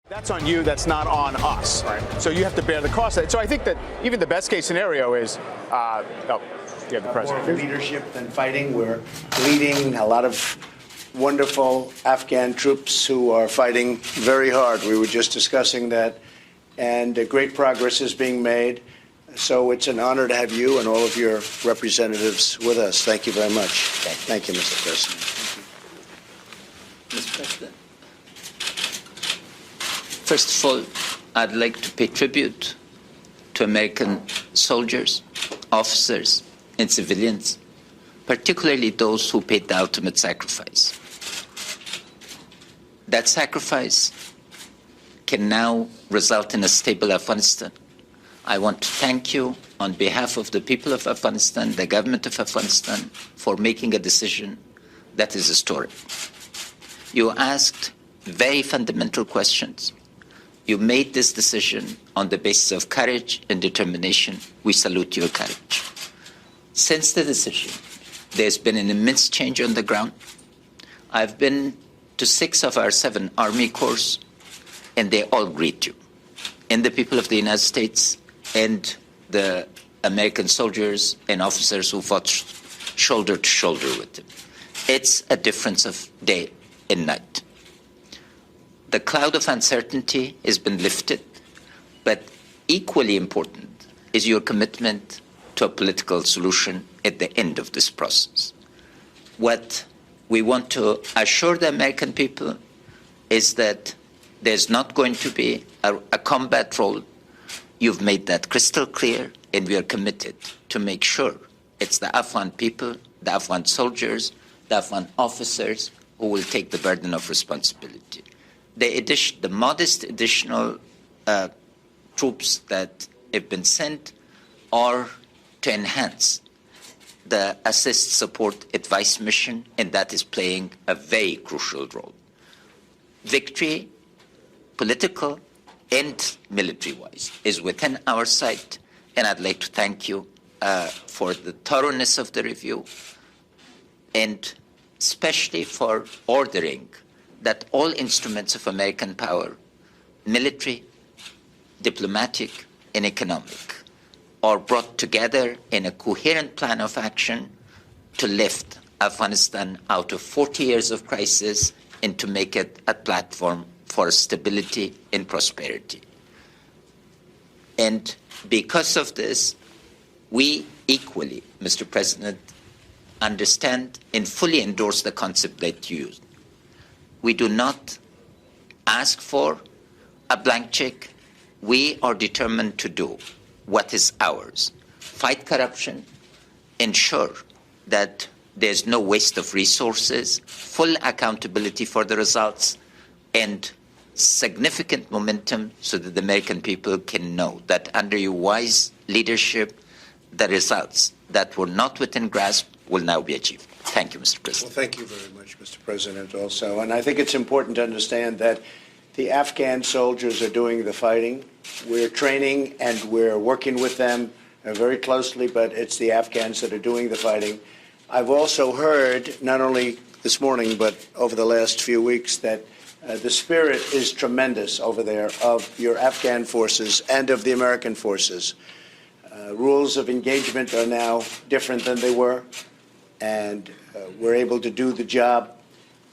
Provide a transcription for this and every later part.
That's on you. That's not on us. Right. So you have to bear the cost of it. So I think that even the best case scenario is, you have the president. More leadership than fighting. We're leading a lot of wonderful Afghan troops who are fighting very hard. We were just discussing that, and great progress is being made. So it's an honor to have you and all of your representatives with us. Thank you very much. Thank you, Mr. President. Mr. President. First of all, I'd like to pay tribute to American soldiers, officers, and civilians, particularly those who paid the ultimate sacrifice. That sacrifice can now result in a stable Afghanistan. I want to thank you on behalf of the people of Afghanistan, the government of Afghanistan, for making a decision that is historic. You asked very fundamental questions. You made this decision on the basis of courage and determination. We salute your courage. Since the decision, there's been an immense change on the ground. I've been to 6 of our 7 Army Corps, and they all greet you. And the people of the United States and the American soldiers and officers who fought shoulder to shoulder with them. It's a difference of day and night. The cloud of uncertainty has been lifted, but equally important is your commitment to a political solution at the end of this process. What we want to assure the American people is that there's not going to be a combat role. You've made that crystal clear, and we are committed to make sure it's the Afghan people, the Afghan soldiers, the Afghan officers who will take the burden of responsibility. The modest additional troops that have been sent are to enhance the assist, support, advice mission, and that is playing a very crucial role. Victory, political and military-wise, is within our sight, and I'd like to thank you for the thoroughness of the review, and especially for ordering that all instruments of American power, military, diplomatic, and economic, are brought together in a coherent plan of action to lift Afghanistan out of 40 years of crisis and to make it a platform for stability and prosperity. And because of this, we equally, Mr. President, understand and fully endorse the concept that you used. We do not ask for a blank check. We are determined to do what is ours. Fight corruption, ensure that there's no waste of resources, full accountability for the results, and significant momentum so that the American people can know that under your wise leadership, the results that were not within grasp will now be achieved. Thank you, Mr. President. Well, thank you very much, Mr. President, also. And I think it's important to understand that the Afghan soldiers are doing the fighting. We're training and we're working with them very closely, but it's the Afghans that are doing the fighting. I've also heard, not only this morning, but over the last few weeks, that the spirit is tremendous over there of your Afghan forces and of the American forces. Rules of engagement are now different than they were, and we're able to do the job.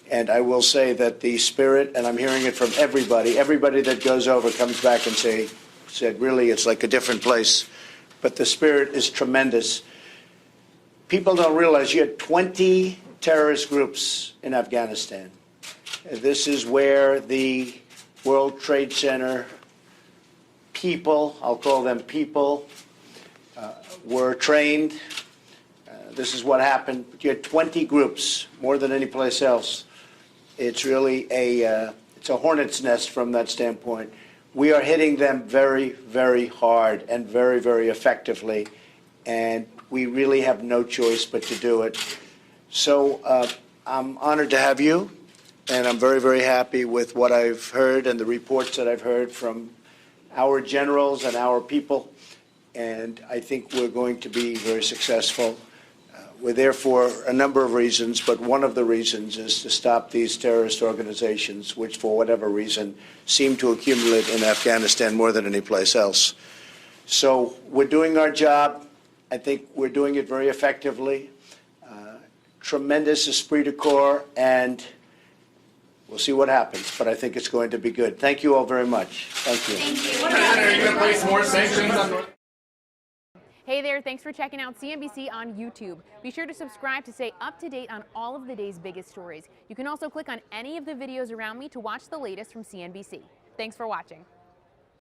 And I will say that the spirit, and I'm hearing it from everybody that goes over comes back and said, really, it's like a different place. But the spirit is tremendous. People don't realize you had 20 terrorist groups in Afghanistan. This is where the World Trade Center people, I'll call them people, were trained. This is what happened. You had 20 groups, more than any place else. It's really it's a hornet's nest from that standpoint. We are hitting them very, very hard and very, very effectively, and we really have no choice but to do it. So I'm honored to have you, and I'm very, very happy with what I've heard and the reports that I've heard from our generals and our people, and I think we're going to be very successful. We're there for a number of reasons, but one of the reasons is to stop these terrorist organizations, which for whatever reason seem to accumulate in Afghanistan more than any place else. So we're doing our job. I think we're doing it very effectively. Tremendous esprit de corps, and we'll see what happens, but I think it's going to be good. Thank you all very much. Thank you. Are you going to place more sanctions on North? Hey there, thanks for checking out CNBC on YouTube. Be sure to subscribe to stay up to date on all of the day's biggest stories. You can also click on any of the videos around me to watch the latest from CNBC. Thanks for watching.